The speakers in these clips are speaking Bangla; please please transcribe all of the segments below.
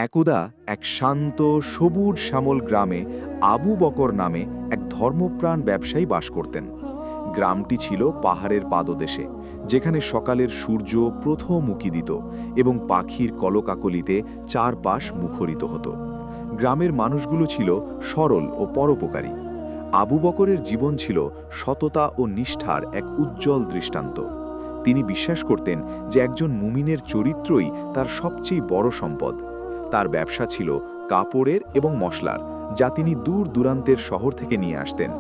একদা এক শান্ত সবুজ শ্যামল গ্রামে আবু বকর নামে এক ধর্মপ্রাণ ব্যবসায়ী বাস করতেন। গ্রামটি ছিল পাহাড়ের পাদদেশে, যেখানে সকালের সূর্য প্রথম উঁকি দিত এবং পাখির কলকাকলিতে চারপাশ মুখরিত হতো। গ্রামের মানুষগুলো ছিল সরল ও পরোপকারী। আবু বকরের জীবন ছিল সততা ও নিষ্ঠার এক উজ্জ্বল দৃষ্টান্ত। তিনি বিশ্বাস করতেন যে একজন মুমিনের চরিত্রই তার সবচেয়ে বড় সম্পদ। তার ব্যবসা ছিল কাপড়ের এবং মশলার, যা তিনি দূর দূরান্তের শহর থেকে নিয়ে আসতেন।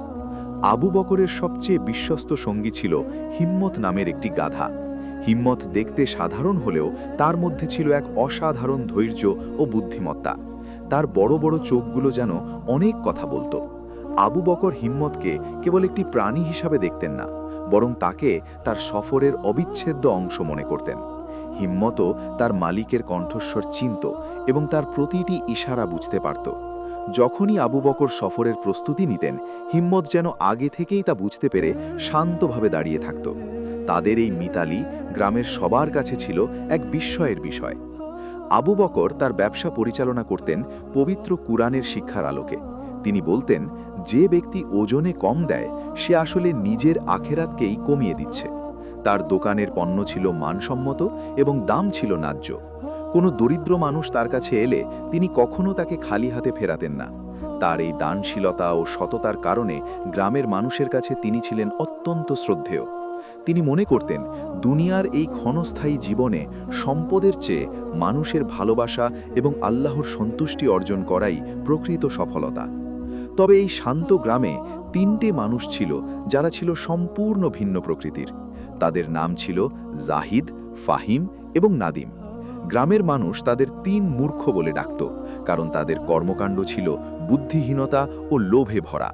আবু বকরের সবচেয়ে বিশ্বস্ত সঙ্গী ছিল হিম্মত নামের একটি গাধা। হিম্মত দেখতে সাধারণ হলেও তার মধ্যে ছিল এক অসাধারণ ধৈর্য ও বুদ্ধিমত্তা। তার বড় বড় চোখগুলো যেন অনেক কথা বলতো। আবু বকর হিম্মতকে কেবল একটি প্রাণী হিসাবে দেখতেন না, বরং তাকে তার সফরের অবিচ্ছেদ্য অংশ মনে করতেন। হিম্মতও তার মালিকের কণ্ঠস্বর চিনত এবং তার প্রতিটি ইশারা বুঝতে পারত। যখনই আবু বকর সফরের প্রস্তুতি নিতেন, হিম্মত যেন আগে থেকেই তা বুঝতে পেরে শান্তভাবে দাঁড়িয়ে থাকত। তাদের এই মিতালি গ্রামের সবার কাছে ছিল এক বিস্ময়ের বিষয়। আবু বকর তার ব্যবসা পরিচালনা করতেন পবিত্র কুরআনের শিক্ষার আলোকে। তিনি বলতেন, যে ব্যক্তি ওজনে কম দেয় সে আসলে নিজের আখেরাতকেই কমিয়ে দিচ্ছে। তার দোকানের পণ্য ছিল মানসম্মত এবং দাম ছিল ন্যায্য। কোনো দরিদ্র মানুষ তার কাছে এলে তিনি কখনো তাকে খালি হাতে ফেরাতেন না। তার এই দানশীলতা ও সততার কারণে গ্রামের মানুষের কাছে তিনি ছিলেন অত্যন্ত শ্রদ্ধেয়। তিনি মনে করতেন, দুনিয়ার এই ক্ষণস্থায়ী জীবনে সম্পদের চেয়ে মানুষের ভালোবাসা এবং আল্লাহর সন্তুষ্টি অর্জন করাই প্রকৃত সফলতা। তবে এই শান্ত গ্রামে তিনটে মানুষ ছিল যারা ছিল সম্পূর্ণ ভিন্ন প্রকৃতির। তাদের নাম ছিল জাহিদ, ফাহিম এবং নাদিম। গ্রামের মানুষ তাদের তিন মূর্খ বলে ডাকত, কারণ তাদের কর্মকাণ্ড ছিল বুদ্ধিহীনতা ও লোভে ভরা।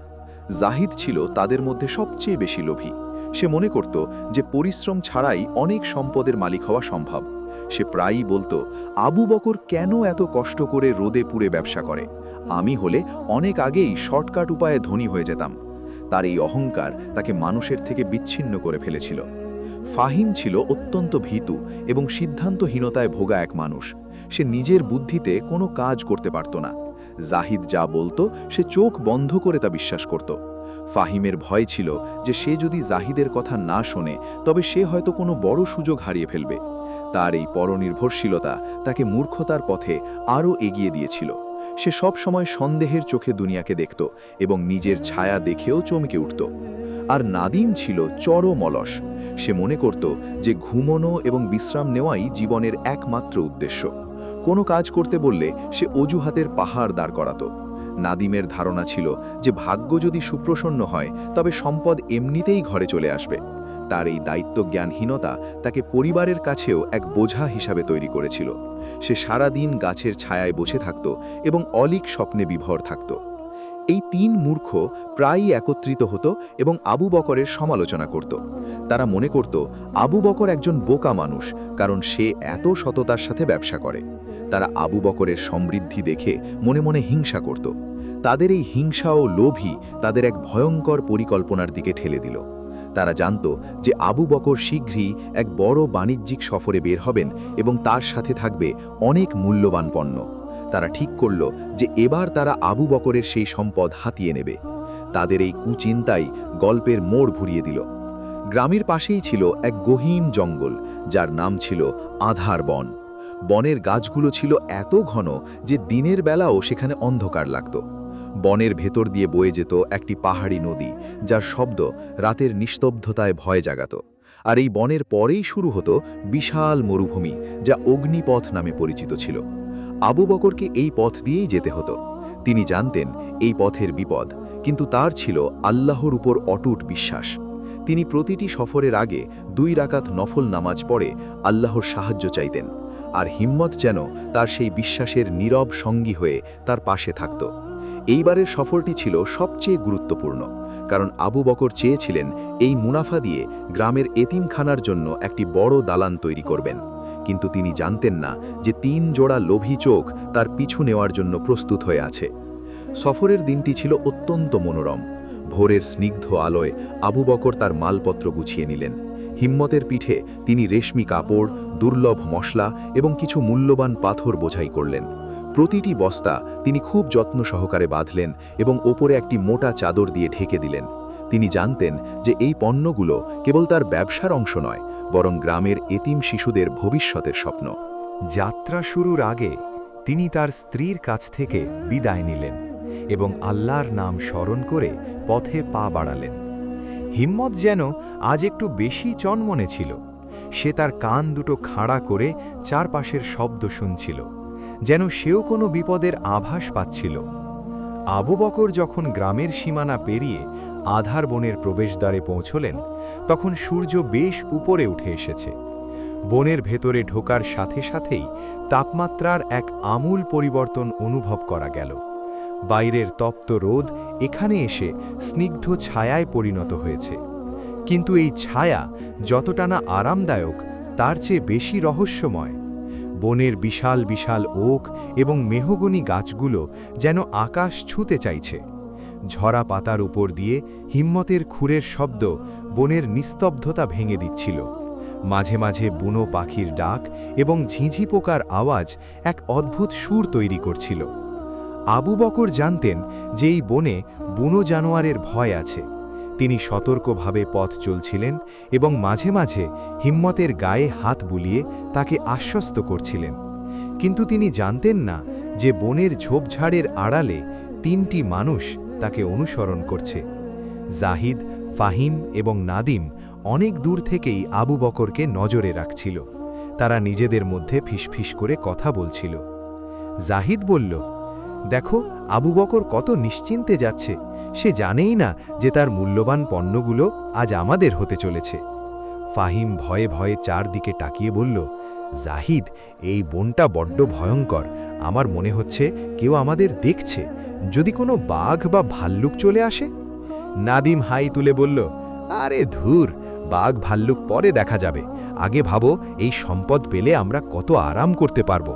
জাহিদ ছিল তাদের মধ্যে সবচেয়ে বেশি লোভী। সে মনে করত যে পরিশ্রম ছাড়াই অনেক সম্পদের মালিক হওয়া সম্ভব। সে প্রায়ই বলতো, আবু বকর কেন এত কষ্ট করে রোদে পুড়ে ব্যবসা করে? আমি হলে অনেক আগেই শর্টকাট উপায়ে ধনী হয়ে যেতাম। তার এই অহংকার তাকে মানুষের থেকে বিচ্ছিন্ন করে ফেলেছিল। ফাহিম ছিল অত্যন্ত ভীতু এবং সিদ্ধান্তহীনতায় ভোগা এক মানুষ। সে নিজের বুদ্ধিতে কোনো কাজ করতে পারত না। জাহিদ যা বলতো সে চোখ বন্ধ করে তা বিশ্বাস করত। ফাহিমের ভয় ছিল যে সে যদি জাহিদের কথা না শোনে তবে সে হয়তো কোনো বড় সুযোগ হারিয়ে ফেলবে। তার এই পরনির্ভরশীলতা তাকে মূর্খতার পথে আরও এগিয়ে দিয়েছিল। সে সব সময় সন্দেহের চোখে দুনিয়াকে দেখত এবং নিজের ছায়া দেখেও চমকে উঠত। আর নাদিম ছিল চরম অলস। সে মনে করত যে ঘুমোনো এবং বিশ্রাম নেওয়াই জীবনের একমাত্র উদ্দেশ্য। কোনো কাজ করতে বললে সে অজুহাতের পাহাড় দাঁড় করাত। নাদিমের ধারণা ছিল যে ভাগ্য যদি সুপ্রসন্ন হয় তবে সম্পদ এমনিতেই ঘরে চলে আসবে। তার এই দায়িত্বজ্ঞানহীনতা তাকে পরিবারের কাছেও এক বোঝা হিসাবে তৈরি করেছিল। সে সারাদিন গাছের ছায়ায় বসে থাকত এবং অলীক স্বপ্নে বিভোর থাকত। এই তিন মূর্খ প্রায়ই একত্রিত হতো এবং আবু বকরের সমালোচনা করত। তারা মনে করত আবু বকর একজন বোকা মানুষ, কারণ সে এত সততার সাথে ব্যবসা করে। তারা আবু বকরের সমৃদ্ধি দেখে মনে মনে হিংসা করত। তাদের এই হিংসা ও লোভই তাদের এক ভয়ঙ্কর পরিকল্পনার দিকে ঠেলে দিল। তারা জানত যে আবু বকর শীঘ্রই এক বড় বাণিজ্যিক সফরে বের হবেন এবং তার সাথে থাকবে অনেক মূল্যবান পণ্য। তারা ঠিক করল যে এবার তারা আবু বকরের সেই সম্পদ হাতিয়ে নেবে। তাদের এই কুচিন্তাই গল্পের মোড় ঘুরিয়ে দিল। গ্রামের পাশেই ছিল এক গহীন জঙ্গল, যার নাম ছিল আঁধার বন। বনের গাছগুলো ছিল এত ঘন যে দিনের বেলাও সেখানে অন্ধকার লাগত। বনের ভেতর দিয়ে বয়ে যেত একটি পাহাড়ি নদী, যার শব্দ রাতের নিস্তব্ধতায় ভয় জাগাত। আর এই বনের পরেই শুরু হতো বিশাল মরুভূমি, যা অগ্নিপথ নামে পরিচিত ছিল। আবু বকরকে এই পথ দিয়েই যেতে হতো। তিনি জানতেন এই পথের বিপদ, কিন্তু তার ছিল আল্লাহর উপর অটুট বিশ্বাস। তিনি প্রতিটি সফরের আগে 2 রাকাত নফল নামাজ পড়ে আল্লাহর সাহায্য চাইতেন। আর হিম্মত যেন তার সেই বিশ্বাসের নীরব সঙ্গী হয়ে তার পাশে থাকত। এইবারের সফরটি ছিল সবচেয়ে গুরুত্বপূর্ণ, কারণ আবু বকর চেয়েছিলেন এই মুনাফা দিয়ে গ্রামের এতিমখানার জন্য একটি বড় দালান তৈরি করবেন। কিন্তু তিনি জানতেন না যে 3 জোড়া লোভী চোখ তার পিছু নেওয়ার জন্য প্রস্তুত হয়ে আছে। সফরের দিনটি ছিল অত্যন্ত মনোরম। ভোরের স্নিগ্ধ আলোয় আবু বকর তার মালপত্র গুছিয়ে নিলেন। হিম্মতের পিঠে তিনি রেশমি কাপড়, দুর্লভ মশলা এবং কিছু মূল্যবান পাথর বোঝাই করলেন। প্রতিটি বস্তা তিনি খুব যত্ন সহকারে বাঁধলেন এবং ওপরে একটি মোটা চাদর দিয়ে ঢেকে দিলেন। তিনি জানতেন যে এই পণ্যগুলো কেবল তার ব্যবসার অংশ নয়, বরং গ্রামের এতিম শিশুদের ভবিষ্যতের স্বপ্ন। যাত্রা শুরুর আগে তিনি তার স্ত্রীর কাছ থেকে বিদায় নিলেন এবং আল্লাহর নাম স্মরণ করে পথে পা বাড়ালেন। হিম্মত যেন আজ একটু বেশি চনমনে ছিল। সে তার কান দুটো খাড়া করে চারপাশের শব্দ শুনছিল, যেন সেও কোনো বিপদের আভাস পাচ্ছিল। আবু বকর যখন গ্রামের সীমানা পেরিয়ে আধার বনের প্রবেশদ্বারে পৌঁছলেন, তখন সূর্য বেশ উপরে উঠে এসেছে। বনের ভেতরে ঢোকার সাথে সাথেই তাপমাত্রার এক আমূল পরিবর্তন অনুভব করা গেল। বাইরের তপ্ত রোদ এখানে এসে স্নিগ্ধ ছায়ায় পরিণত হয়েছে, কিন্তু এই ছায়া যতটা না আরামদায়ক তার চেয়ে বেশি রহস্যময়। বনের বিশাল বিশাল ওক এবং মেহগনি গাছগুলো যেন আকাশ ছুঁতে চাইছে। ঝরা পাতার উপর দিয়ে হিম্মতের খুরের শব্দ বনের নিস্তব্ধতা ভেঙে দিচ্ছিল। মাঝে মাঝে বুনো পাখির ডাক এবং ঝিঁঝি পোকার আওয়াজ এক অদ্ভুত সুর তৈরি করছিল। আবু বকর জানতেন যে এই বনে বুনো জানোয়ারের ভয় আছে। তিনি সতর্কভাবে পথ চলছিলেন এবং মাঝে মাঝে হিম্মতের গায়ে হাত বুলিয়ে তাকে আশ্বস্ত করছিলেন। কিন্তু তিনি জানতেন না যে বনের ঝোপঝাড়ের আড়ালে তিনটি মানুষ তাকে অনুসরণ করছে। জাহিদ, ফাহিম এবং নাদিম অনেক দূর থেকেই আবু বকরকে নজরে রাখছিল। তারা নিজেদের মধ্যে ফিসফিস করে কথা বলছিল। জাহিদ বলল, দেখো, আবু বকর কত নিশ্চিন্তে যাচ্ছে। সে জানেই না যে তার মূল্যবান পণ্যগুলো আজ আমাদের হতে চলেছে। ফাহিম ভয়ে ভয়ে চারদিকে তাকিয়ে বলল, জাহিদ, এই বনটা বড্ড ভয়ঙ্কর। আমার মনে হচ্ছে কেউ আমাদের দেখছে। যদি কোনো বাঘ বা ভাল্লুক চলে আসে? নাদিম হাই তুলে বলল, আরে ধুর, বাঘ ভাল্লুক পরে দেখা যাবে। আগে ভাবো এই সম্পদ পেলে আমরা কত আরাম করতে পারবো।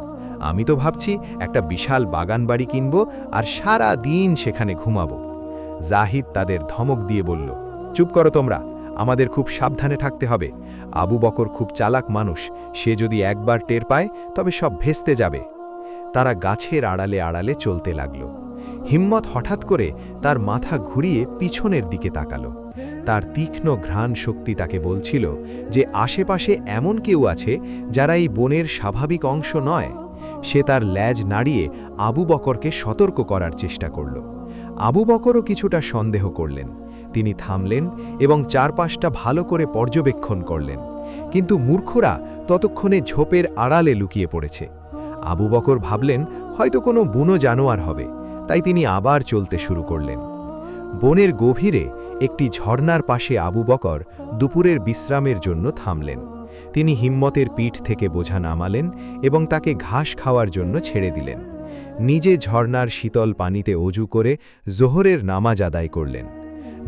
আমি তো ভাবছি একটা বিশাল বাগান বাড়ি কিনব আর সারা দিন সেখানে ঘুমাবো। জাহিদ তাদের ধমক দিয়ে বলল, চুপ করো তোমরা, আমাদের খুব সাবধানে থাকতে হবে। আবু বকর খুব চালাক মানুষ, সে যদি একবার টের পায় তবে সব ভেস্তে যাবে। তারা গাছের আড়ালে আড়ালে চলতে লাগল। হিম্মত হঠাৎ করে তার মাথা ঘুরিয়ে পিছনের দিকে তাকালো। তার তীক্ষ্ণ ঘ্রাণ শক্তি তাকে বলছিল যে আশেপাশে এমন কেউ আছে যারা এই বনের স্বাভাবিক অংশ নয়। সে তার ল্যাজ নাড়িয়ে আবু বকরকে সতর্ক করার চেষ্টা করল। আবু বকরও কিছুটা সন্দেহ করলেন। তিনি থামলেন এবং চারপাশটা ভালো করে পর্যবেক্ষণ করলেন, কিন্তু মূর্খরা ততক্ষণে ঝোপের আড়ালে লুকিয়ে পড়েছে। আবু বকর ভাবলেন হয়তো কোনো বুনো জানোয়ার হবে, তাই তিনি আবার চলতে শুরু করলেন। বনের গভীরে একটি ঝর্ণার পাশে আবু বকর দুপুরের বিশ্রামের জন্য থামলেন। তিনি হিম্মতের পিঠ থেকে বোঝা নামালেন এবং তাকে ঘাস খাওয়ার জন্য ছেড়ে দিলেন। নিজে ঝর্ণার শীতল পানিতে অজু করে জোহরের নামাজ আদায় করলেন।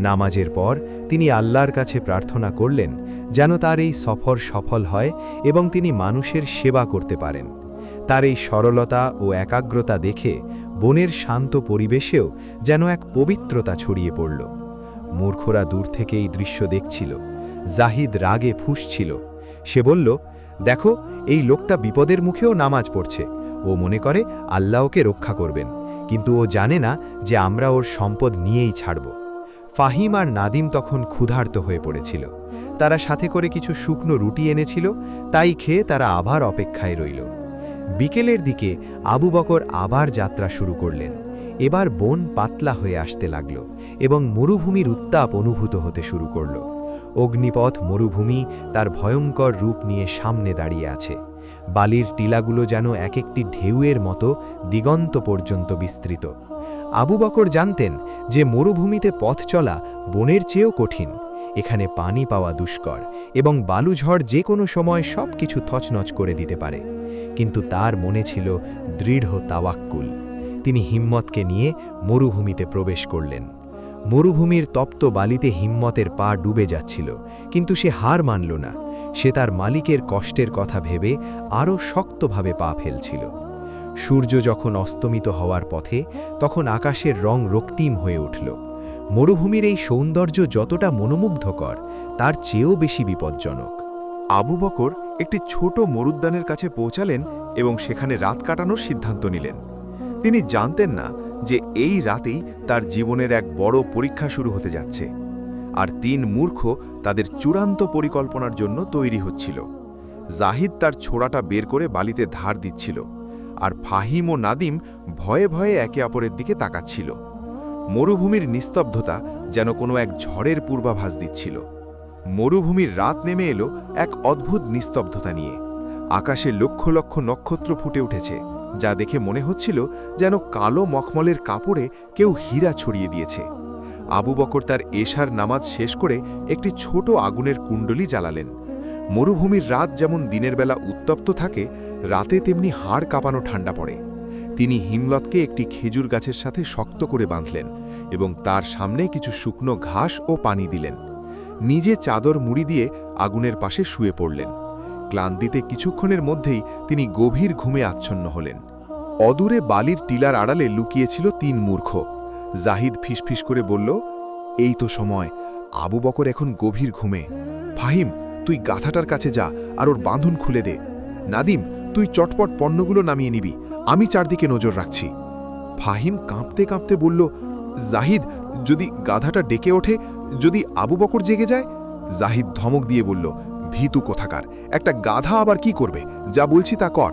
নামাজের পর তিনি আল্লাহর কাছে প্রার্থনা করলেন যেন তার এই সফর সফল হয় এবং তিনি মানুষের সেবা করতে পারেন। তার এই সরলতা ও একাগ্রতা দেখে বনের শান্ত পরিবেশেও যেন এক পবিত্রতা ছড়িয়ে পড়ল। মূর্খরা দূর থেকে এই দৃশ্য দেখছিল। জাহিদ রাগে ফুঁসছিল। সে বলল, দেখো, এই লোকটা বিপদের মুখেও নামাজ পড়ছে। ও মনে করে আল্লাহ ওকে রক্ষা করবেন, কিন্তু ও জানে না যে আমরা ওর সম্পদ নিয়েই ছাড়ব। ফাহিম আর নাদিম তখন ক্ষুধার্ত হয়ে পড়েছিল। তারা সাথে করে কিছু শুকনো রুটি এনেছিল, তাই খেয়ে তারা আবার অপেক্ষায় রইল। বিকেলের দিকে আবু বকর আবার যাত্রা শুরু করলেন। এবার বন পাতলা হয়ে আসতে লাগল এবং মরুভূমির উত্তাপ অনুভূত হতে শুরু করল। অগ্নিপথ মরুভূমি তার ভয়ঙ্কর রূপ নিয়ে সামনে দাঁড়িয়ে আছে। বালির টিলাগুলো যেন এক একটি ঢেউয়ের মতো দিগন্ত পর্যন্ত বিস্তৃত। আবু বকর জানতেন যে মরুভূমিতে পথ চলা বনের চেয়েও কঠিন। এখানে পানি পাওয়া দুষ্কর এবং বালুঝড় যে কোনো সময় সব কিছু থচনচ করে দিতে পারে। কিন্তু তার মনে ছিল দৃঢ় তাওয়াক্কুল। তিনি হিম্মতকে নিয়ে মরুভূমিতে প্রবেশ করলেন। মরুভূমির তপ্ত বালিতে হিম্মতের পা ডুবে যাচ্ছিল, কিন্তু সে হার মানল না। সে তার মালিকের কষ্টের কথা ভেবে আরও শক্তভাবে পা ফেলছিল। সূর্য যখন অস্তমিত হওয়ার পথে, তখন আকাশের রং রক্তিম হয়ে উঠল। মরুভূমির এই সৌন্দর্য যতটা মনোমুগ্ধকর, তার চেয়েও বেশি বিপজ্জনক। আবু বকর একটি ছোট মরুদ্যানের কাছে পৌঁছালেন এবং সেখানে রাত কাটানোর সিদ্ধান্ত নিলেন। তিনি জানতেন না যে এই রাতেই তার জীবনের এক বড় পরীক্ষা শুরু হতে যাচ্ছে, আর 3 মূর্খ তাদের চূড়ান্ত পরিকল্পনার জন্য তৈরি হচ্ছিল। জাহিদ তার ছোড়াটা বের করে বালিতে ধার দিচ্ছিল, আর ফাহিম ও নাদিম ভয়ে ভয়ে একে অপরের দিকে তাকাচ্ছিল। মরুভূমির নিস্তব্ধতা যেন কোনো এক ঝড়ের পূর্বাভাস দিচ্ছিল। মরুভূমির রাত নেমে এলো এক অদ্ভুত নিস্তব্ধতা নিয়ে। আকাশে লক্ষ লক্ষ নক্ষত্র ফুটে উঠেছে, যা দেখে মনে হচ্ছিল যেন কালো মখমলের কাপড়ে কেউ হীরা ছড়িয়ে দিয়েছে। আবু বকর তার এশার নামাজ শেষ করে একটি ছোট আগুনের কুণ্ডলি জ্বালালেন। মরুভূমির রাত যেমন দিনের বেলা উত্তপ্ত থাকে, রাতে তেমনি হাড় কাঁপানো ঠান্ডা পড়ে। তিনি হিমলতকে একটি খেজুর গাছের সাথে শক্ত করে বাঁধলেন এবং তার সামনে কিছু শুকনো ঘাস ও পানি দিলেন। নিজে চাদর মুড়ি দিয়ে আগুনের পাশে শুয়ে পড়লেন। ক্লান্তিতে কিছুক্ষণের মধ্যেই তিনি গভীর ঘুমে আচ্ছন্ন হলেন। অদূরে বালির টিলার আড়ালে লুকিয়েছিল 3 মূর্খ। জাহিদ ফিসফিস করে বলল, এই তো সময়, আবু বকর এখন গভীর ঘুমে। ফাহিম, তুই গাধাটার কাছে যা আর ওর বাঁধন খুলে দে। নাদিম, তুই চটপট পণ্যগুলো নামিয়ে নিবি, আমি চারদিকে নজর রাখছি। ফাহিম কাঁপতে কাঁপতে বলল, জাহিদ, যদি গাধাটা ডেকে ওঠে, যদি আবু বকর জেগে যায়? জাহিদ ধমক দিয়ে বলল, ভীতু কোথাকার, একটা গাধা আবার কি করবে? যা বলছি তা কর।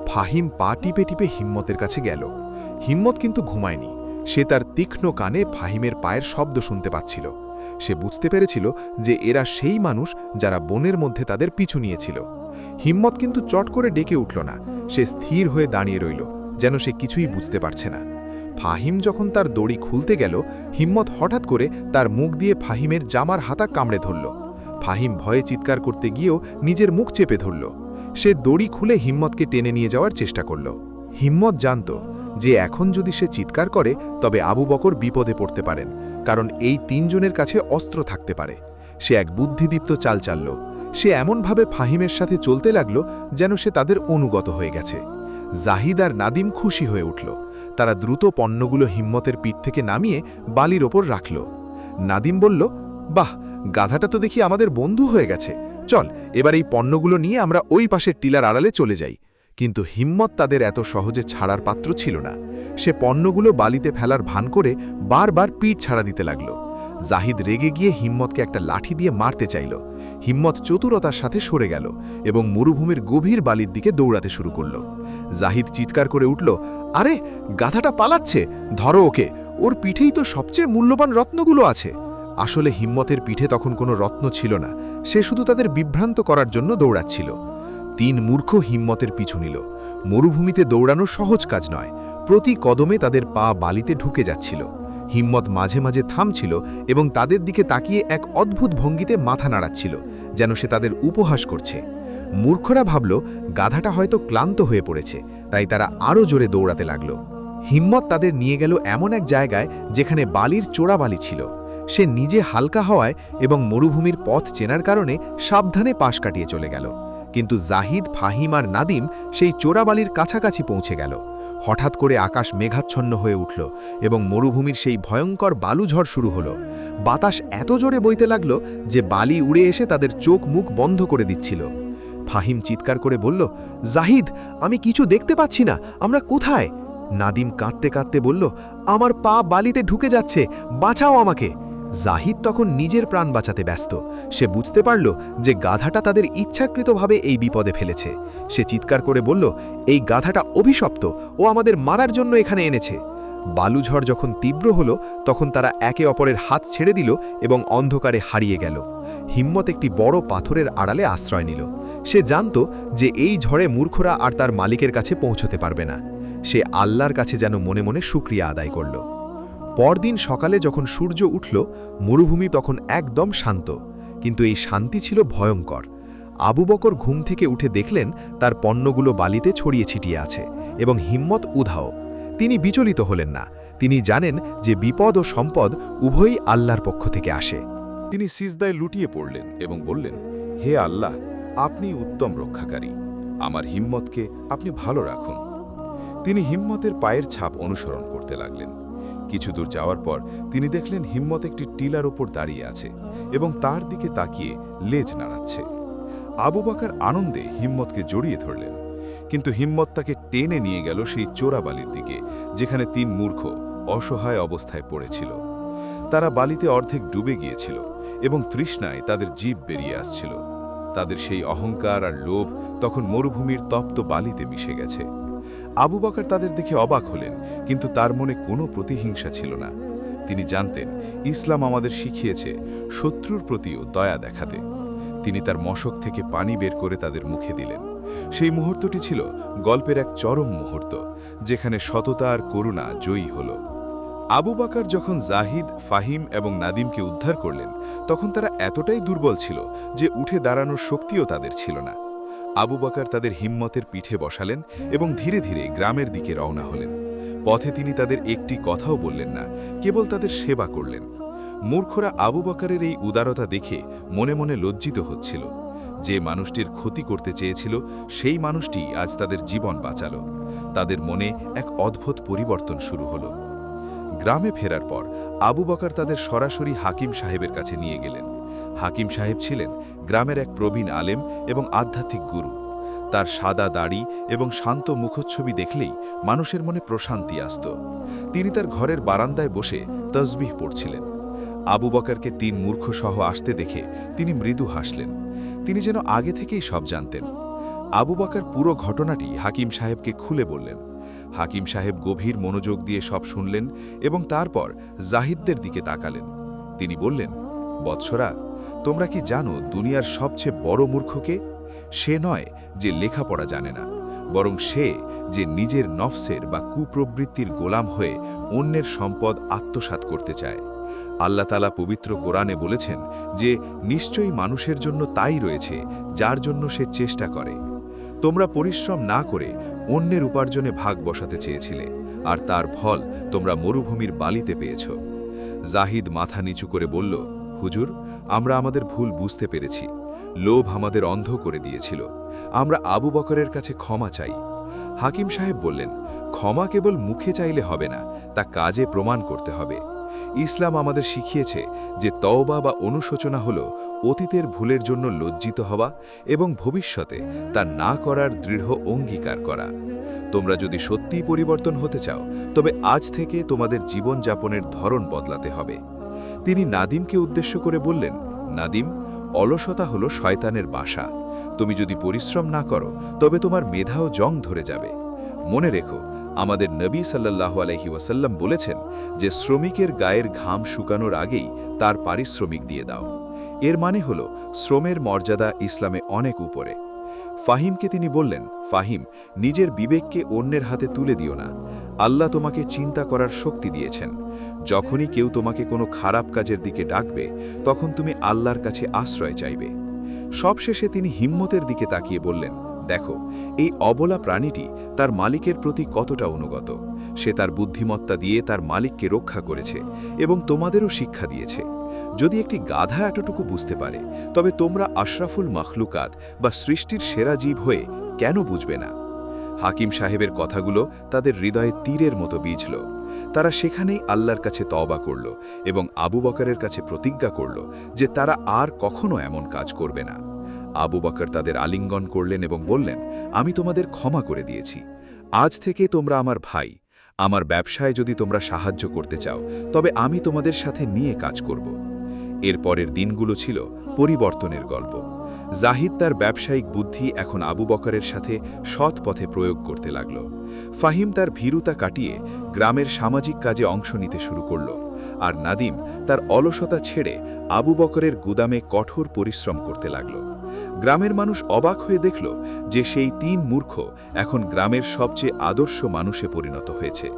ফাহিম পা টিপে টিপে হিম্মতের কাছে গেল। হিম্মত কিন্তু ঘুমায়নি। সে তার তীক্ষ্ণ কানে ফাহিমের পায়ের শব্দ শুনতে পাচ্ছিল। সে বুঝতে পেরেছিল যে এরা সেই মানুষ যারা বনের মধ্যে তাদের পিছু নিয়েছিল। হিম্মত কিন্তু চট করে ডেকে উঠল না। সে স্থির হয়ে দাঁড়িয়ে রইল, যেন সে কিছুই বুঝতে পারছে না। ফাহিম যখন তার দড়ি খুলতে গেল, হিম্মত হঠাৎ করে তার মুখ দিয়ে ফাহিমের জামার হাতা কামড়ে ধরল। ফাহিম ভয়ে চিৎকার করতে গিয়েও নিজের মুখ চেপে ধরল। সে দড়ি খুলে হিম্মতকে টেনে নিয়ে যাওয়ার চেষ্টা করল। হিম্মত জানত যে এখন যদি সে চিৎকার করে তবে আবু বকর বিপদে পড়তে পারেন, কারণ এই 3 জনের কাছে অস্ত্র থাকতে পারে। সে এক বুদ্ধিদীপ্ত চাল চালল। সে এমনভাবে ফাহিমের সাথে চলতে লাগল যেন সে তাদের অনুগত হয়ে গেছে। জাহিদ আর নাদিম খুশি হয়ে উঠল। তারা দ্রুত পণ্যগুলো হিম্মতের পিঠ থেকে নামিয়ে বালির ওপর রাখল। নাদিম বলল, বাহ, গাধাটা তো দেখি আমাদের বন্ধু হয়ে গেছে। চল, এবার এই পণ্যগুলো নিয়ে আমরা ওই পাশের টিলার আড়ালে চলে যাই। কিন্তু হিম্মত তাদের এত সহজে ছাড়ার পাত্র ছিল না। সে পণ্যগুলো বালিতে ফেলার ভান করে বারবার পিঠ ছাড়া দিতে লাগল। জাহিদ রেগে গিয়ে হিম্মতকে একটা লাঠি দিয়ে মারতে চাইল। হিম্মত চতুরতার সাথে সরে গেল এবং মরুভূমির গভীর বালির দিকে দৌড়াতে শুরু করল। জাহিদ চিৎকার করে উঠল, আরে, গাধাটা পালাচ্ছে, ধরো ওকে, ওর পিঠেই তো সবচেয়ে মূল্যবান রত্নগুলো আছে। আসলে হিম্মতের পিঠে তখন কোনো রত্ন ছিল না। সে শুধু তাদের বিভ্রান্ত করার জন্য দৌড়াচ্ছিল। 3 মূর্খ হিম্মতের পিছু নিল। মরুভূমিতে দৌড়ানো সহজ কাজ নয়। প্রতি কদমে তাদের পা বালিতে ঢুকে যাচ্ছিল। হিম্মত মাঝে মাঝে থামছিল এবং তাদের দিকে তাকিয়ে এক অদ্ভুত ভঙ্গিতে মাথা নাড়াচ্ছিল, যেন সে তাদের উপহাস করছে। মূর্খরা ভাবল গাধাটা হয়তো ক্লান্ত হয়ে পড়েছে, তাই তারা আরও জোরে দৌড়াতে লাগল। হিম্মত তাদের নিয়ে গেল এমন এক জায়গায় যেখানে বালির চোরা বালি ছিল। সে নিজে হালকা হওয়ায় এবং মরুভূমির পথ চেনার কারণে সাবধানে পাশ কাটিয়ে চলে গেল। কিন্তু জাহিদ, ফাহিম আর নাদিম সেই চোরাবালির কাছাকাছি পৌঁছে গেল। হঠাৎ করে আকাশ মেঘাচ্ছন্ন হয়ে উঠল এবং মরুভূমির সেই ভয়ঙ্কর বালুঝড় শুরু হলো। বাতাস এত জোরে বইতে লাগল যে বালি উড়ে এসে তাদের চোখ মুখ বন্ধ করে দিচ্ছিল। ফাহিম চিৎকার করে বলল, জাহিদ, আমি কিছু দেখতে পাচ্ছি না, আমরা কোথায়? নাদিম কাঁদতে কাঁদতে বলল, আমার পা বালিতে ঢুকে যাচ্ছে, বাঁচাও আমাকে। জাহিদ তখন নিজের প্রাণ বাঁচাতে ব্যস্ত। সে বুঝতে পারল যে গাধাটা তাদের ইচ্ছাকৃতভাবে এই বিপদে ফেলেছে। সে চিৎকার করে বলল, এই গাধাটা অভিশপ্ত, ও আমাদের মারার জন্য এখানে এনেছে। বালুঝড় যখন তীব্র হলো তখন তারা একে অপরের হাত ছেড়ে দিল এবং অন্ধকারে হারিয়ে গেল। হিম্মত একটি বড় পাথরের আড়ালে আশ্রয় নিল। সে জানত যে এই ঝড়ে মূর্খরা আর তার মালিকের কাছে পৌঁছতে পারবে না। সে আল্লাহর কাছে যেন মনে মনে শুকরিয়া আদায় করল। পরদিন সকালে যখন সূর্য উঠল, মরুভূমি তখন একদম শান্ত, কিন্তু এই শান্তি ছিল ভয়ঙ্কর। আবু বকর ঘুম থেকে উঠে দেখলেন তার পণ্যগুলো বালিতে ছড়িয়ে ছিটিয়ে আছে এবং হিম্মত উধাও। তিনি বিচলিত হলেন না। তিনি জানেন যে বিপদ ও সম্পদ উভয়ই আল্লাহর পক্ষ থেকে আসে। তিনি সিজদায় লুটিয়ে পড়লেন এবং বললেন, হে আল্লাহ, আপনি উত্তম রক্ষাকারী, আমার হিম্মতকে আপনি ভালো রাখুন। তিনি হিম্মতের পায়ের ছাপ অনুসরণ করতে লাগলেন। কিছু দূর যাওয়ার পর তিনি দেখলেন হিম্মত একটি টিলার ওপর দাঁড়িয়ে আছে এবং তার দিকে তাকিয়ে লেজ নাড়াচ্ছে। আবু বকর আনন্দে হিম্মতকে জড়িয়ে ধরলেন। কিন্তু হিম্মত তাকে টেনে নিয়ে গেল সেই চোরা বালির দিকে, যেখানে 3 মূর্খ অসহায় অবস্থায় পড়েছিল। তারা বালিতে অর্ধেক ডুবে গিয়েছিল এবং তৃষ্ণায় তাদের জিভ বেরিয়ে আসছিল। তাদের সেই অহংকার আর লোভ তখন মরুভূমির তপ্ত বালিতে মিশে গেছে। আবু বকর তাদের দেখে অবাক হলেন, কিন্তু তার মনে কোনো প্রতিহিংসা ছিল না। তিনি জানতেন ইসলাম আমাদের শিখিয়েছে শত্রুর প্রতিও দয়া দেখাতে। তিনি তার মশক থেকে পানি বের করে তাদের মুখে দিলেন। সেই মুহূর্তটি ছিল গল্পের এক চরম মুহূর্ত, যেখানে সততা আর করুণা জয়ী হল। আবু বকর যখন জাহিদ, ফাহিম এবং নাদিমকে উদ্ধার করলেন, তখন তারা এতটাই দুর্বল ছিল যে উঠে দাঁড়ানোর শক্তিও তাদের ছিল না। আবু বকর তাদের হিম্মতের পিঠে বসালেন এবং ধীরে ধীরে গ্রামের দিকে রওনা হলেন। পথে তিনি তাদের একটি কথাও বললেন না, কেবল তাদের সেবা করলেন। মূর্খরা আবু বকরের এই উদারতা দেখে মনে মনে লজ্জিত হচ্ছিল। যে মানুষটির ক্ষতি করতে চেয়েছিল, সেই মানুষটি আজ তাদের জীবন বাঁচাল। তাদের মনে এক অদ্ভুত পরিবর্তন শুরু হলো। গ্রামে ফেরার পর আবু বকর তাদের সরাসরি হাকিম সাহেবের কাছে নিয়ে গেলেন। হাকিম সাহেব ছিলেন গ্রামের এক প্রবীণ আলেম এবং আধ্যাত্মিক গুরু। তার সাদা দাড়ি এবং শান্ত মুখচ্ছবি দেখলেই মানুষের মনে প্রশান্তি আসত। তিনি তার ঘরের বারান্দায় বসে তসবিহ পড়ছিলেন। আবু বকরকে 3 মূর্খ সহ আসতে দেখে তিনি মৃদু হাসলেন। তিনি যেন আগে থেকেই সব জানতেন। আবু বকর পুরো ঘটনাটি হাকিম সাহেবকে খুলে বললেন। হাকিম সাহেব গভীর মনোযোগ দিয়ে সব শুনলেন এবং তারপর জাহিদদের দিকে তাকালেন। তিনি বললেন, বৎসরা, তোমরা কি জানো দুনিয়ার সবচেয়ে বড় মূর্খকে? সে নয় যে লেখাপড়া জানে না, বরং সে যে নিজের নফসের বা কুপ্রবৃত্তির গোলাম হয়ে অন্যের সম্পদ আত্মসাৎ করতে চায়। আল্লাহ তাআলা পবিত্র কোরআনে বলেছেন যে নিশ্চয়ই মানুষের জন্য তাই রয়েছে যার জন্য সে চেষ্টা করে। তোমরা পরিশ্রম না করে অন্যের উপার্জনে ভাগ বসাতে চেয়েছিলে, আর তার ফল তোমরা মরুভূমির বালিতে পেয়েছ। জাহিদ মাথা নিচু করে বলল, হুজুর, আমরা আমাদের ভুল বুঝতে পেরেছি। লোভ আমাদের অন্ধ করে দিয়েছিল। আমরা আবু বকরের কাছে ক্ষমা চাই। হাকিম সাহেব বললেন, ক্ষমা কেবল মুখে চাইলে হবে না, তা কাজে প্রমাণ করতে হবে। ইসলাম আমাদের শিখিয়েছে যে তওবা বা অনুশোচনা হল অতীতের ভুলের জন্য লজ্জিত হওয়া এবং ভবিষ্যতে তা না করার দৃঢ় অঙ্গীকার করা। তোমরা যদি সত্যিই পরিবর্তন হতে চাও, তবে আজ থেকে তোমাদের জীবনযাপনের ধরন বদলাতে হবে। তিনি নাদিমকে উদ্দেশ্য করে বললেন, নাদিম, অলসতা হল শয়তানের বাসা। তুমি যদি পরিশ্রম না করো, তবে তোমার মেধাও জং ধরে যাবে। মনে রেখো, আমাদের নবী সাল্লাল্লাহু আলাইহি ওয়াসাল্লাম বলেছেন যে শ্রমিকের গায়ের ঘাম শুকানোর আগেই তার পারিশ্রমিক দিয়ে দাও। এর মানে হল শ্রমের মর্যাদা ইসলামে অনেক উপরে। ফাহিমকে তিনি বললেন, ফাহিম, নিজের বিবেককে অন্যের হাতে তুলে দিও না। আল্লাহ তোমাকে চিন্তা করার শক্তি দিয়েছেন। যখনই কেউ তোমাকে কোনো খারাপ কাজের দিকে ডাকবে, তখন তুমি আল্লাহর কাছে আশ্রয় চাইবে। সবশেষে তিনি হিম্মতের দিকে তাকিয়ে বললেন, দেখো, এই অবলা প্রাণীটি তার মালিকের প্রতি কতটা অনুগত। সে তার বুদ্ধিমত্তা দিয়ে তার মালিককে রক্ষা করেছে এবং তোমাদেরও শিক্ষা দিয়েছে। যদি একটি গাধা এতটুকু বুঝতে পারে, তবে তোমরা আশরাফুল মাখলুকাত বা সৃষ্টির সেরা জীব হয়ে কেন বুঝবে না? হাকিম সাহেবের কথাগুলো তাদের হৃদয়ে তীরের মতো বিঁধল। তারা সেখানেই আল্লাহর কাছে তওবা করল এবং আবু বকরের কাছে প্রতিজ্ঞা করল যে তারা আর কখনো এমন কাজ করবে না। আবু বকর তাদের আলিঙ্গন করলেন এবং বললেন, আমি তোমাদের ক্ষমা করে দিয়েছি। আজ থেকে তোমরা আমার ভাই। আমার ব্যবসায় যদি তোমরা সাহায্য করতে চাও, তবে আমি তোমাদের সাথে নিয়ে কাজ করব। এর পরের দিনগুলো ছিল পরিবর্তনের গল্প। জাহিদ তার ব্যবসায়িক বুদ্ধি এখন আবু বকরের সাথে সৎ পথে প্রয়োগ করতে লাগল। ফাহিম তার ভীরুতা কাটিয়ে গ্রামের সামাজিক কাজে অংশ নিতে শুরু করল, আর নাদিম তার অলসতা ছেড়ে আবু বকরের গুদামে কঠোর পরিশ্রম করতে লাগল। গ্রামের মানুষ অবাক হয়ে দেখল যে সেই 3 মূর্খ এখন গ্রামের সবচেয়ে আদর্শ মানুষে পরিণত হয়েছে।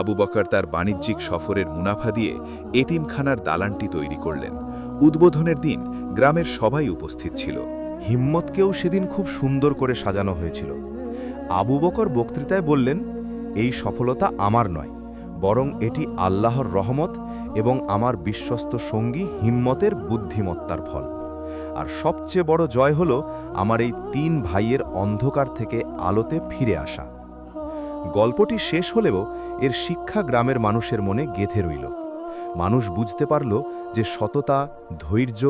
আবু বকর তার বাণিজ্যিক সফরের মুনাফা দিয়ে এতিমখানার দালানটি তৈরি করলেন। উদ্বোধনের দিন গ্রামের সবাই উপস্থিত ছিল। হিম্মতকেও সেদিন খুব সুন্দর করে সাজানো হয়েছিল। আবু বকর বক্তৃতায় বললেন, এই সফলতা আমার নয়, বরং এটি আল্লাহর রহমত এবং আমার বিশ্বস্ত সঙ্গী হিম্মতের বুদ্ধিমত্তার ফল। আর সবচেয়ে বড় জয় হল আমার এই 3 ভাইয়ের অন্ধকার থেকে আলোতে ফিরে আসা। গল্পটি শেষ হলেও এর শিক্ষা গ্রামের মানুষের মনে গেঁথে রইল। মানুষ বুঝতে পারল যে সততা, ধৈর্য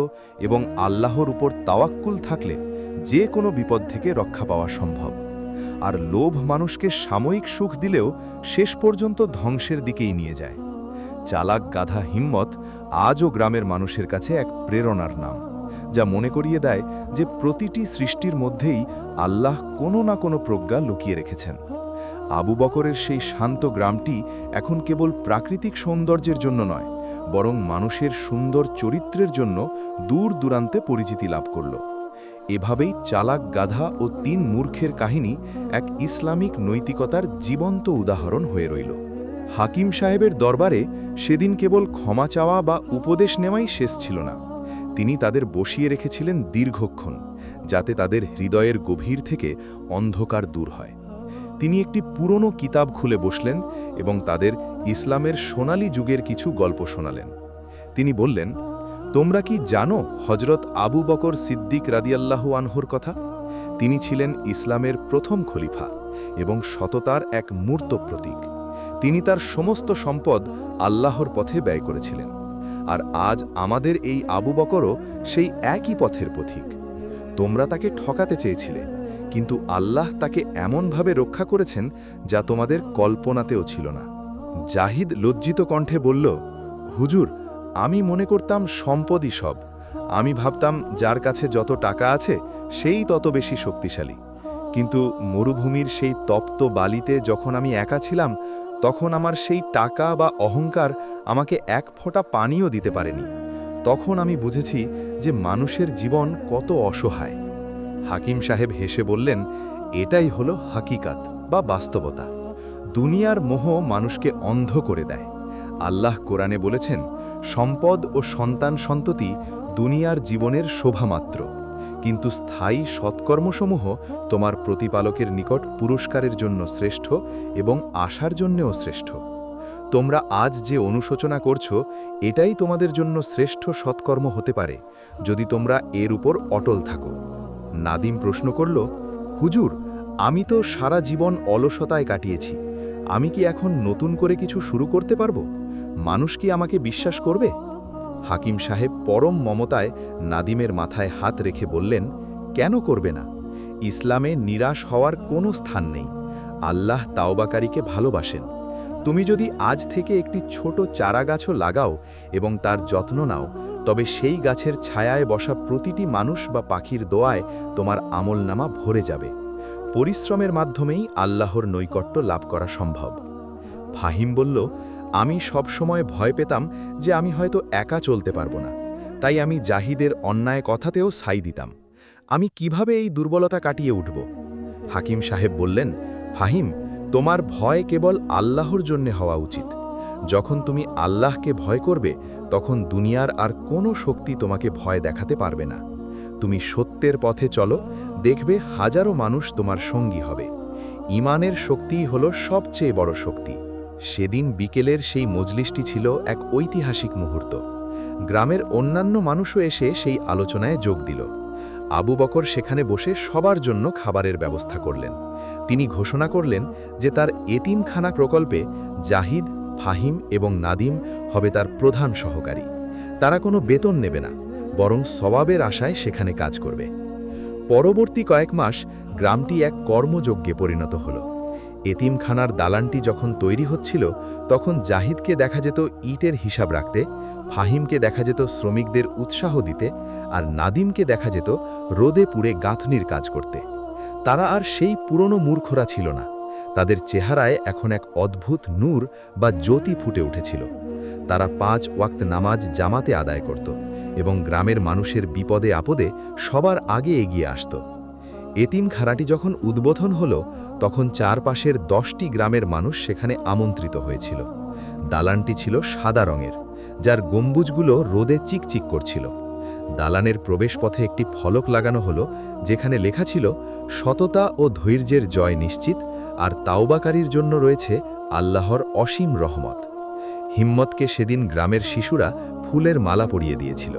এবং আল্লাহর উপর তাওয়াক্কুল থাকলে যে কোনো বিপদ থেকে রক্ষা পাওয়া সম্ভব। আর লোভ মানুষকে সাময়িক সুখ দিলেও শেষ পর্যন্ত ধ্বংসের দিকেই নিয়ে যায়। চালাক গাধা হিম্মত আজও গ্রামের মানুষের কাছে এক প্রেরণার নাম, যা মনে করিয়ে দেয় যে প্রতিটি সৃষ্টির মধ্যেই আল্লাহ কোনো না কোনো প্রজ্ঞা লুকিয়ে রেখেছেন। আবু বকরের সেই শান্ত গ্রামটি এখন কেবল প্রাকৃতিক সৌন্দর্যের জন্য নয়, বরং মানুষের সুন্দর চরিত্রের জন্য দূর দূরান্তে পরিচিতি লাভ করল। এভাবেই চালাক গাধা ও 3 মূর্খের কাহিনী এক ইসলামিক নৈতিকতার জীবন্ত উদাহরণ হয়ে রইল। হাকিম সাহেবের দরবারে সেদিন কেবল ক্ষমা চাওয়া বা উপদেশ নেওয়াই শেষ ছিল না। তিনি তাদের বসিয়ে রেখেছিলেন দীর্ঘক্ষণ, যাতে তাদের হৃদয়ের গভীর থেকে অন্ধকার দূর হয়। তিনি একটি পুরনো কিতাব খুলে বসলেন এবং তাদের ইসলামের সোনালী যুগের কিছু গল্প শোনালেন। তিনি বললেন, তোমরা কি জানো হজরত আবু বকর সিদ্দিক রাদিয়াল্লাহু আনহুর কথা? তিনি ছিলেন ইসলামের প্রথম খলিফা এবং সততার এক মূর্ত প্রতীক। তিনি তার সমস্ত সম্পদ আল্লাহর পথে ব্যয় করেছিলেন। আর আজ আমাদের এই আবু বকরও সেই একই পথের পথিক। তোমরা তাকে ঠকাতে চেয়েছিলে, কিন্তু আল্লাহ তাকে এমনভাবে রক্ষা করেছেন যা তোমাদের কল্পনাতেও ছিল না। জাহিদ লজ্জিত কণ্ঠে বলল, হুজুর, আমি মনে করতাম সম্পদই সব। আমি ভাবতাম যার কাছে যত টাকা আছে সেই তত বেশি শক্তিশালী। কিন্তু মরুভূমির সেই তপ্ত বালিতে যখন আমি একা ছিলাম, তখন আমার সেই টাকা বা অহংকার আমাকে এক ফোঁটা পানিও দিতে পারেনি। তখন আমি বুঝেছি যে মানুষের জীবন কত অসহায়। হাকিম সাহেব হেসে বললেন, এটাই হলো হাকিকাত বা বাস্তবতা। দুনিয়ার মোহ মানুষকে অন্ধ করে দেয়। আল্লাহ কোরআনে বলেছেন, সম্পদ ও সন্তান সন্ততি দুনিয়ার জীবনের শোভামাত্র, কিন্তু স্থায়ী সৎকর্মসমূহ তোমার প্রতিপালকের নিকট পুরস্কারের জন্য শ্রেষ্ঠ এবং আশার জন্যও শ্রেষ্ঠ। তোমরা আজ যে অনুশোচনা করছো, এটাই তোমাদের জন্য শ্রেষ্ঠ সৎকর্ম হতে পারে যদি তোমরা এর উপর অটল থাকো। নাদিম প্রশ্ন করল, হুজুর, আমি তো সারা জীবন অলসতায় কাটিয়েছি। আমি কি এখন নতুন করে কিছু শুরু করতে পারবো? মানুষ কি আমাকে বিশ্বাস করবে? হাকিম সাহেব পরম মমতায় নাদিমের মাথায় হাত রেখে বললেন, কেন করবে না? ইসলামে নিরাশ হওয়ার কোনো স্থান নেই। আল্লাহ তাওবাকারীকে ভালোবাসেন। তুমি যদি আজ থেকে একটি ছোট চারা গাছও লাগাও এবং তার যত্ন নাও, তবে সেই গাছের ছায়ায় বসা প্রতিটি মানুষ বা পাখির দোয়ায় তোমার আমলনামা ভরে যাবে। পরিশ্রমের মাধ্যমেই আল্লাহর নৈকট্য লাভ করা সম্ভব। ফাহিম বলল, আমি সব সময় ভয় পেতাম যে আমি হয়তো একা চলতে পারবো না, তাই আমি জাহিদের অন্যায় কথাতেও সাই দিতাম। আমি কিভাবে এই দুর্বলতা কাটিয়ে উঠব? হাকিম সাহেব বললেন, ফাহিম, তোমার ভয় কেবল আল্লাহর জন্য হওয়া উচিত। যখন তুমি আল্লাহকে ভয় করবে, তখন দুনিয়ার আর কোনো শক্তি তোমাকে ভয় দেখাতে পারবে না। তুমি সত্যের পথে চলো, দেখবে হাজারো মানুষ তোমার সঙ্গী হবে। ঈমানের শক্তিই হলো সবচেয়ে বড় শক্তি। সেদিন বিকেলের সেই মজলিসটি ছিল এক ঐতিহাসিক মুহূর্ত। গ্রামের অন্যান্য মানুষও এসে সেই আলোচনায় যোগ দিল। আবু বকর সেখানে বসে সবার জন্য খাবারের ব্যবস্থা করলেন। তিনি ঘোষণা করলেন যে তার এতিমখানা প্রকল্পে জাহিদ, ফাহিম এবং নাদিম হবে তার প্রধান সহকারী। তারা কোনো বেতন নেবে না, বরং সওয়াবের আশায় সেখানে কাজ করবে। পরবর্তী কয়েক মাস গ্রামটি এক কর্মযজ্ঞে পরিণত হল। এতিমখানার দালানটি যখন তৈরি হচ্ছিল, তখন জাহিদকে দেখা যেত ইটের হিসাব রাখতে, ফাহিমকে দেখা যেত শ্রমিকদের উৎসাহ দিতে, আর নাদিমকে দেখা যেত রোদে পুড়ে গাঁথনির কাজ করতে। তারা আর সেই পুরনো মূর্খরা ছিল না। তাদের চেহারায় এখন এক অদ্ভুত নূর বা জ্যোতি ফুটে উঠেছিল। তারা 5 ওয়াক্ত নামাজ জামাতে আদায় করত এবং গ্রামের মানুষের বিপদে আপদে সবার আগে এগিয়ে আসত। এতিমখানাটি যখন উদ্বোধন হল, তখন চারপাশের 10টি গ্রামের মানুষ সেখানে আমন্ত্রিত হয়েছিল। দালানটি ছিল সাদা রঙের, যার গম্বুজগুলো রোদে চিকচিক করছিল। দালানের প্রবেশপথে একটি ফলক লাগানো হলো, যেখানে লেখা ছিল, সততা ও ধৈর্যের জয় নিশ্চিত, আর তাওবাকারীর জন্য রয়েছে আল্লাহর অসীম রহমত। হিম্মতকে সেদিন গ্রামের শিশুরা ফুলের মালা পরিয়ে দিয়েছিল।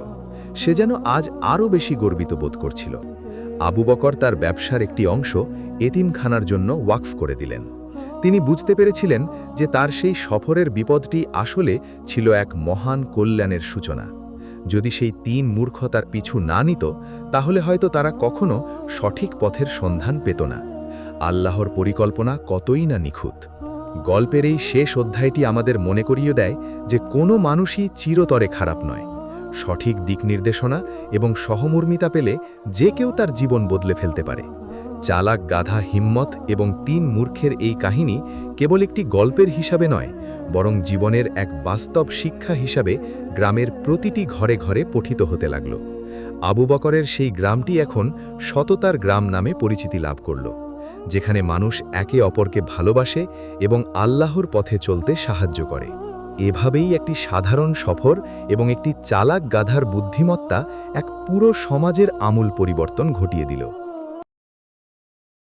সে যেন আজ আরও বেশি গর্বিত বোধ করছিল। আবু বকর তার ব্যবসার একটি অংশ এতিমখানার জন্য ওয়াকফ করে দিলেন। তিনি বুঝতে পেরেছিলেন যে তার সেই সফরের বিপদটি আসলে ছিল এক মহান কল্যাণের সূচনা। যদি সেই 3 মূর্খ তার পিছু না নিত, তাহলে হয়তো তারা কখনো সঠিক পথের সন্ধান পেত না। আল্লাহর পরিকল্পনা কতই না নিখুঁত। গল্পের এই শেষ অধ্যায়টি আমাদের মনে করিয়ে দেয় যে কোনো মানুষই চিরতরে খারাপ নয়। সঠিক দিক নির্দেশনা এবং সহমর্মিতা পেলে যে কেউ তার জীবন বদলে ফেলতে পারে। চালাক গাধা হিম্মত এবং ৩ মূর্খের এই কাহিনী কেবল একটি গল্পের হিসাবে নয়, বরং জীবনের এক বাস্তব শিক্ষা হিসাবে গ্রামের প্রতিটি ঘরে ঘরে পঠিত হতে লাগল। আবু বকরের সেই গ্রামটি এখন সততার গ্রাম নামে পরিচিতি লাভ করল, যেখানে মানুষ একে অপরকে ভালোবাসে এবং আল্লাহর পথে চলতে সাহায্য করে। এভাবেই একটি সাধারণ সফর এবং একটি চালাক গাধার বুদ্ধিমত্তা এক পুরো সমাজের আমূল পরিবর্তন ঘটিয়ে দিল।